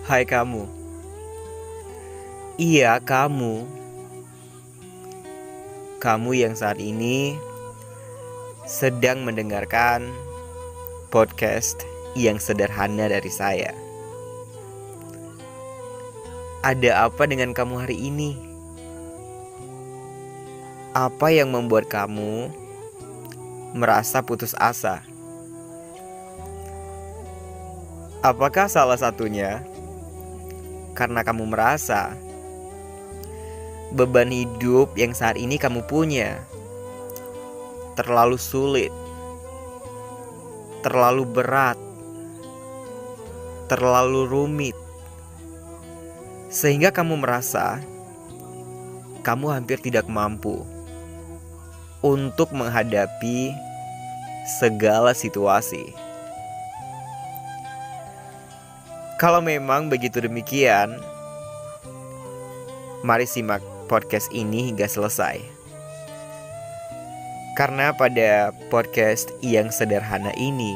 Hai kamu. Iya, kamu. Kamu yang saat ini sedang mendengarkan podcast yang sederhana dari saya. Ada apa dengan kamu hari ini? Apa yang membuat kamu merasa putus asa? Apakah salah satunya karena kamu merasa beban hidup yang saat ini kamu punya terlalu sulit, terlalu berat, terlalu rumit, sehingga kamu merasa kamu hampir tidak mampu untuk menghadapi segala situasi? Kalau memang begitu demikian, mari simak podcast ini hingga selesai. Karena pada podcast yang sederhana ini,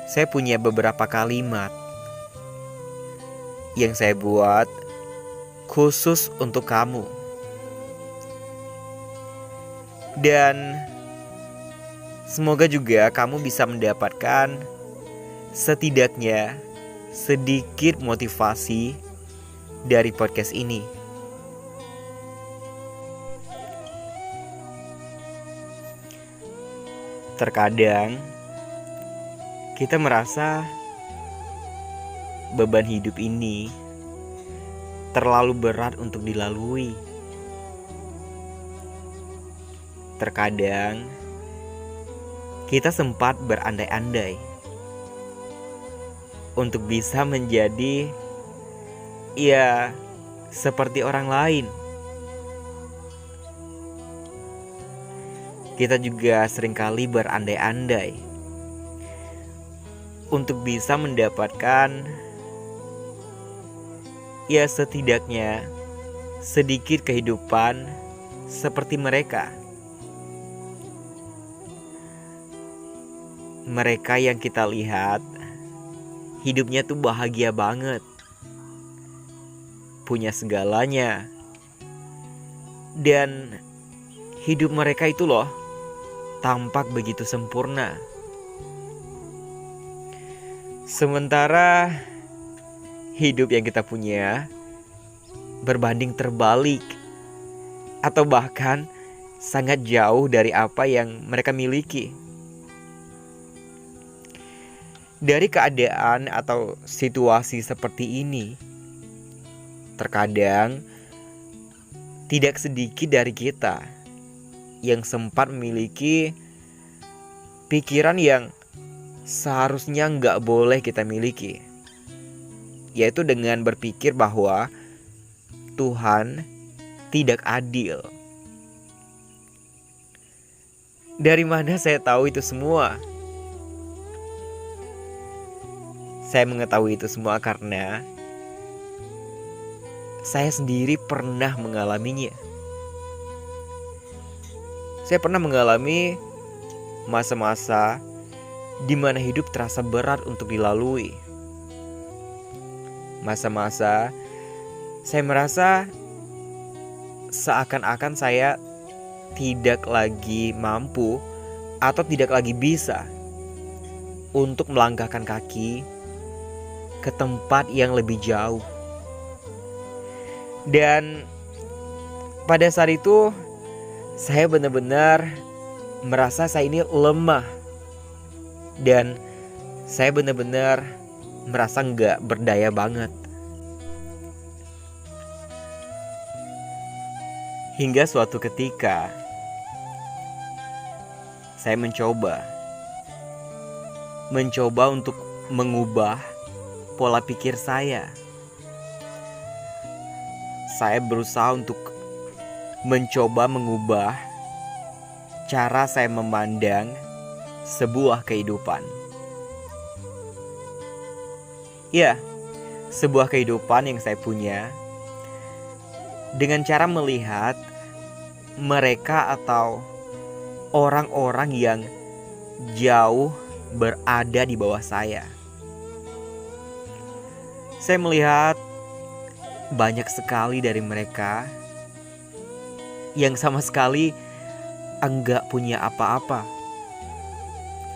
saya punya beberapa kalimat yang saya buat khusus untuk kamu. Dan semoga juga kamu bisa mendapatkan setidaknya sedikit motivasi dari podcast ini. Terkadang kita merasa beban hidup ini terlalu berat untuk dilalui. Terkadang kita sempat berandai-andai untuk bisa menjadi seperti orang lain. Kita juga seringkali berandai-andai untuk bisa mendapatkan setidaknya sedikit kehidupan seperti mereka. Mereka yang kita lihat hidupnya tuh bahagia banget, punya segalanya, dan hidup mereka itu loh tampak begitu sempurna. Sementara hidup yang kita punya berbanding terbalik, atau bahkan sangat jauh dari apa yang mereka miliki. Dari keadaan atau situasi seperti ini, terkadang tidak sedikit dari kita yang sempat memiliki pikiran yang seharusnya nggak boleh kita miliki, yaitu dengan berpikir bahwa Tuhan tidak adil. Dari mana saya tahu itu semua? Saya mengetahui itu semua karena saya sendiri pernah mengalaminya. Saya pernah mengalami masa-masa di mana hidup terasa berat untuk dilalui. Masa-masa saya merasa seakan-akan saya tidak lagi mampu atau tidak lagi bisa untuk melangkahkan kaki ke tempat yang lebih jauh. Dan pada saat itu saya benar-benar merasa saya ini lemah. Dan saya benar-benar merasa gak berdaya banget. Hingga suatu ketika saya mencoba untuk mengubah pola pikir saya. Saya berusaha untuk mencoba mengubah cara saya memandang sebuah kehidupan. Sebuah kehidupan yang saya punya dengan cara melihat mereka atau orang-orang yang jauh berada di bawah saya. Saya melihat banyak sekali dari mereka yang sama sekali enggak punya apa-apa.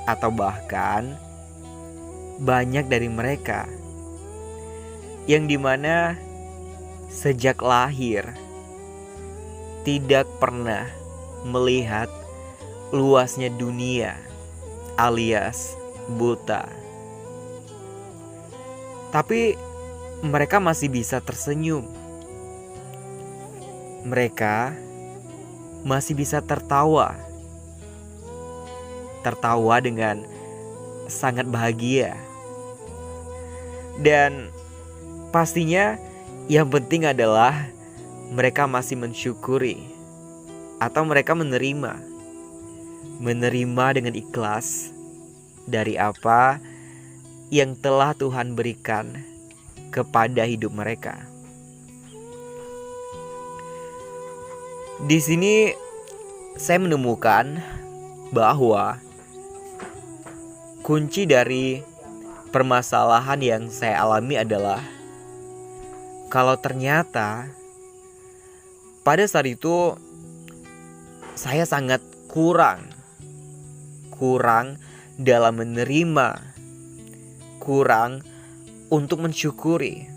Atau bahkan banyak dari mereka yang dimana sejak lahir tidak pernah melihat luasnya dunia alias buta. Tapi mereka masih bisa tersenyum. Mereka masih bisa tertawa. Tertawa dengan sangat bahagia. Dan pastinya yang penting adalah mereka masih mensyukuri atau mereka menerima dengan ikhlas dari apa yang telah Tuhan berikan kepada hidup mereka. Di sini saya menemukan bahwa kunci dari permasalahan yang saya alami adalah kalau ternyata pada saat itu saya sangat kurang dalam menerima, kurang untuk mensyukuri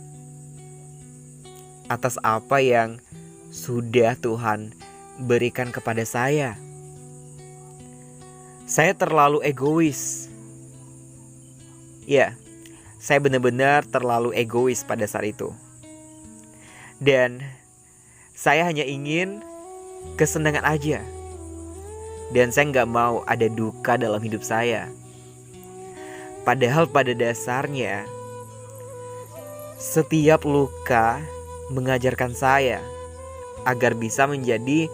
atas apa yang sudah Tuhan berikan kepada saya. Saya terlalu egois. Ya, saya benar-benar terlalu egois pada saat itu. Dan saya hanya ingin kesenangan aja. Dan saya gak mau ada duka dalam hidup saya. Padahal pada dasarnya setiap luka mengajarkan saya agar bisa menjadi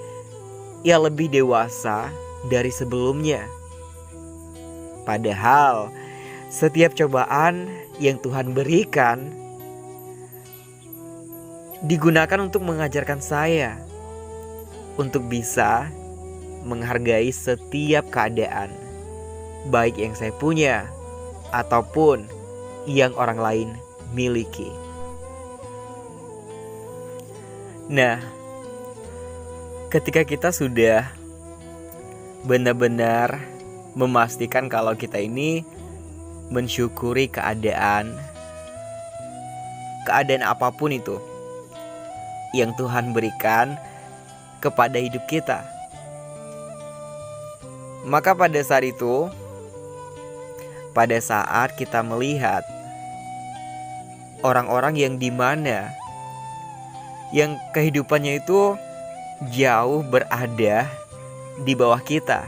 lebih dewasa dari sebelumnya. Padahal setiap cobaan yang Tuhan berikan digunakan untuk mengajarkan saya untuk bisa menghargai setiap keadaan, baik yang saya punya ataupun yang orang lain miliki. Nah, ketika kita sudah benar-benar memastikan kalau kita ini mensyukuri keadaan apapun itu yang Tuhan berikan kepada hidup kita, maka pada saat itu, pada saat kita melihat orang-orang yang dimana yang kehidupannya itu jauh berada di bawah kita,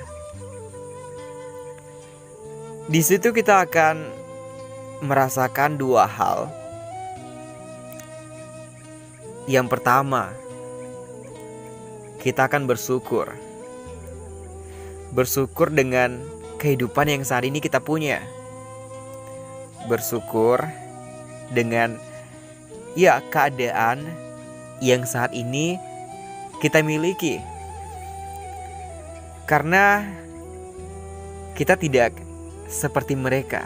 di situ kita akan merasakan dua hal. Yang pertama, kita akan bersyukur dengan kehidupan yang saat ini kita punya. Bersyukur dengan keadaan yang saat ini kita miliki. Karena kita tidak seperti mereka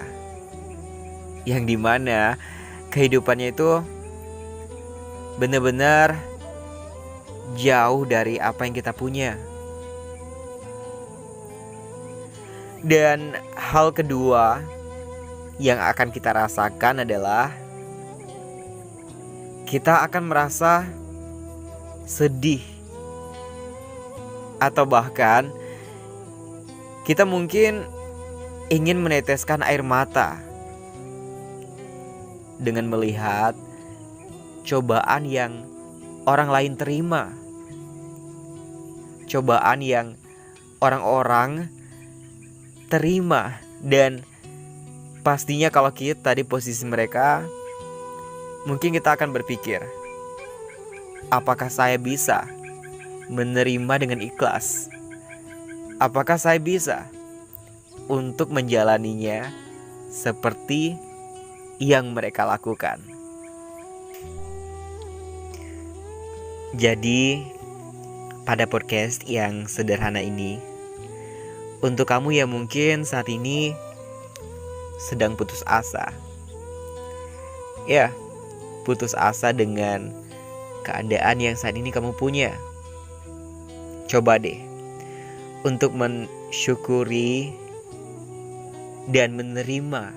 yang dimana kehidupannya itu benar-benar jauh dari apa yang kita punya. Dan hal kedua yang akan kita rasakan adalah kita akan merasa sedih, atau bahkan kita mungkin ingin meneteskan air mata dengan melihat cobaan yang orang lain terima, cobaan yang orang-orang terima. Dan pastinya kalau kita di posisi mereka, mungkin kita akan berpikir, apakah saya bisa menerima dengan ikhlas? Apakah saya bisa untuk menjalaninya seperti yang mereka lakukan? Jadi, pada podcast yang sederhana ini, untuk kamu yang mungkin saat ini sedang putus asa, ya, putus asa dengan keadaan yang saat ini kamu punya. Coba deh untuk mensyukuri dan menerima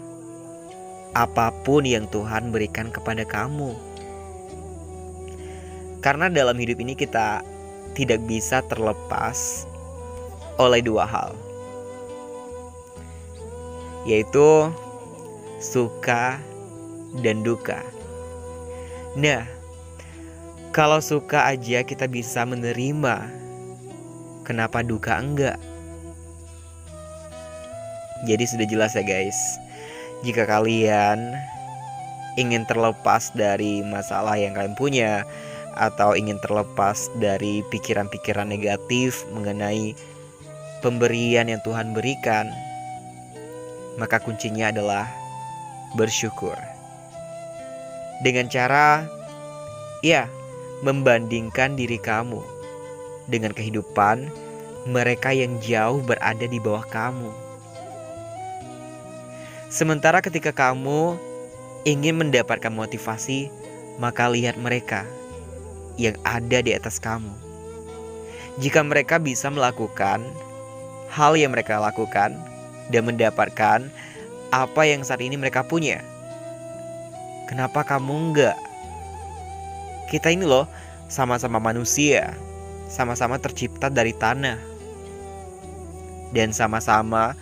apapun yang Tuhan berikan kepada kamu. Karena dalam hidup ini kita tidak bisa terlepas oleh dua hal, yaitu suka dan duka. Nah, kalau suka aja kita bisa menerima, kenapa duka enggak? Jadi sudah jelas ya guys, jika kalian ingin terlepas dari masalah yang kalian punya, atau ingin terlepas dari pikiran-pikiran negatif mengenai pemberian yang Tuhan berikan, maka kuncinya adalah bersyukur. Dengan cara membandingkan diri kamu dengan kehidupan mereka yang jauh berada di bawah kamu. Sementara ketika kamu ingin mendapatkan motivasi, maka lihat mereka yang ada di atas kamu. Jika mereka bisa melakukan hal yang mereka lakukan dan mendapatkan apa yang saat ini mereka punya, kenapa kamu enggak? Kita ini loh sama-sama manusia, sama-sama tercipta dari tanah, dan sama-sama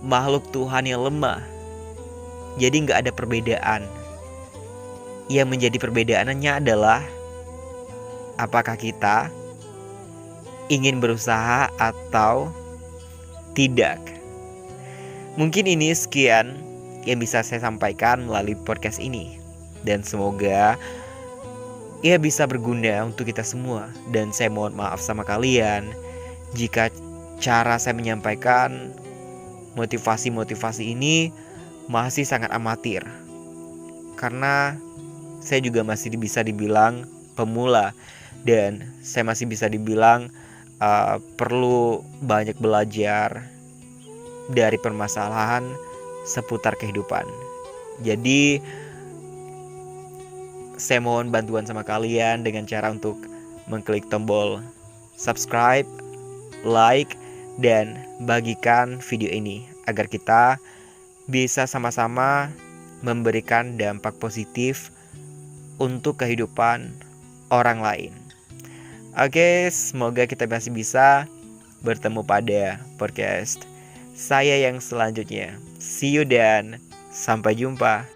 makhluk Tuhan yang lemah. Jadi enggak ada perbedaan. Yang menjadi perbedaannya adalah apakah kita ingin berusaha atau tidak. Mungkin ini sekian yang bisa saya sampaikan melalui podcast ini, dan semoga bisa berguna untuk kita semua. Dan saya mohon maaf sama kalian jika cara saya menyampaikan motivasi-motivasi ini masih sangat amatir, karena saya juga masih bisa dibilang pemula, dan saya masih bisa dibilang perlu banyak belajar dari permasalahan seputar kehidupan. Jadi saya mohon bantuan sama kalian dengan cara untuk mengklik tombol subscribe, like, dan bagikan video ini agar kita bisa sama-sama memberikan dampak positif untuk kehidupan orang lain. Oke, semoga kita masih bisa bertemu pada podcast saya yang selanjutnya. See you dan sampai jumpa.